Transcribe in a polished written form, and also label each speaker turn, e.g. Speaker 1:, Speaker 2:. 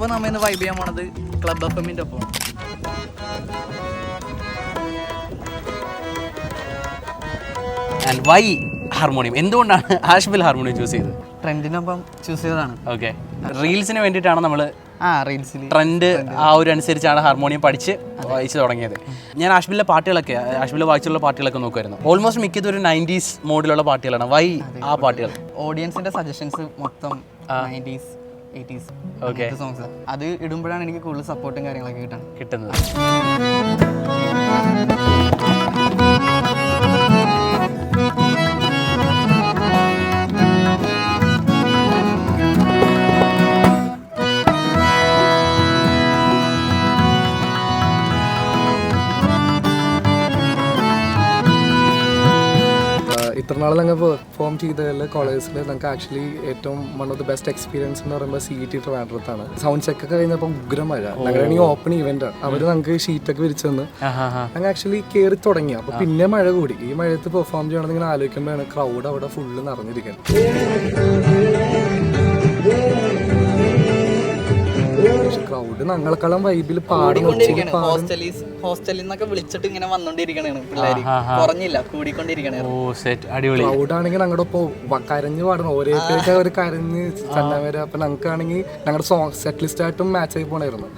Speaker 1: ഇപ്പോൾ നമ്മൾ ഇന്ന് വൈബ് ചെയ്യാൻ പോണത് ക്ലബ് എഫ്എമ്മിൻ്റെ ഒപ്പം.
Speaker 2: And why harmonium? എന്തുകൊണ്ടാണ് ആഷ്ബിൽ ഹാർമോണിയം ചൂസ് ചെയ്തത്?
Speaker 1: ട്രെൻഡിനൊപ്പം ചൂസ് ചെയ്തതാണ്.
Speaker 2: ഓക്കെ, റീൽസിന് വേണ്ടിയിട്ടാണ് നമ്മൾ
Speaker 1: റീൽസിൽ
Speaker 2: ട്രെൻഡ് ആ ഒരു അനുസരിച്ചാണ് ഹാർമോണിയം പഠിച്ച് വായിച്ച് തുടങ്ങിയത്. ഞാൻ ആഷ്ബിലെ പാട്ടുകളൊക്കെ, ആഷ്ബിലെ വായിച്ചുള്ള പാട്ടുകളൊക്കെ നോക്കുമായിരുന്നു. ഓൾമോസ്റ്റ് മിക്കതും ഒരു 90s മോഡിലുള്ള പാട്ടുകളാണ്. വൈ ആ പാട്ടുകൾ?
Speaker 1: ഓഡിയൻസിന്റെ സജഷൻസ് മൊത്തം 90s 80s സോങ്സ്. അത് ഇടുമ്പോഴാണ് എനിക്ക് കൂടുതൽ സപ്പോർട്ടും കാര്യങ്ങളൊക്കെ കിട്ടുന്നത്.
Speaker 3: ഇത്ര നാൾ ഞങ്ങൾ പെർഫോം ചെയ്തതിൽ കോളേജിൽ ഞങ്ങൾക്ക് ആക്ച്വലി ഏറ്റവും one of the best experience എന്ന് പറയുമ്പോൾ CET ട്രിവാൻഡ്രത്താണ്. സൗണ്ട് ചെക്ക് ഒക്കെ കഴിഞ്ഞപ്പോൾ ഉഗ്രം മഴ. ഞങ്ങളാണെങ്കിൽ ഓപ്പൺ ഇവന്റ് അവർ ഞങ്ങൾക്ക് ഷീറ്റൊക്കെ വിരിച്ചു തന്ന് ഞങ്ങൾ ആക്ച്വലി കയറി തുടങ്ങി. അപ്പോൾ പിന്നെ മഴ കൂടി. ഈ മഴയത്ത് പെർഫോം ചെയ്യണമെന്ന് ഇങ്ങനെ ആലോചിക്കുമ്പോഴാണ് ക്രൗഡ് അവിടെ ഫുള്ള് നിറഞ്ഞിരിക്കുന്നത്. ക്രൗഡ് ഞങ്ങളെക്കാളും വൈബിൽ
Speaker 1: ഹോസ്റ്റലിൽ നിന്നൊക്കെ വിളിച്ചിട്ട് ഇങ്ങനെ വന്നോണ്ടിരിക്കണേ പിള്ളേര്. കുറഞ്ഞില്ല, കൂടിക്കൊണ്ടിരിക്കണേ.
Speaker 3: ക്രൗഡ് ആണെങ്കിൽ ഞങ്ങളുടെ ഒപ്പം കരഞ്ഞ് പാടണം. ഓരോരുത്തർക്ക് അവർ കരഞ്ഞ് ചെല്ലാൻ വരെ. അപ്പൊ ഞങ്ങൾക്കാണെങ്കിൽ ഞങ്ങളുടെ സോങ് സെറ്റ് ലിസ്റ്റ് ആയിട്ടും മാച്ച് ആയി പോണായിരുന്നു.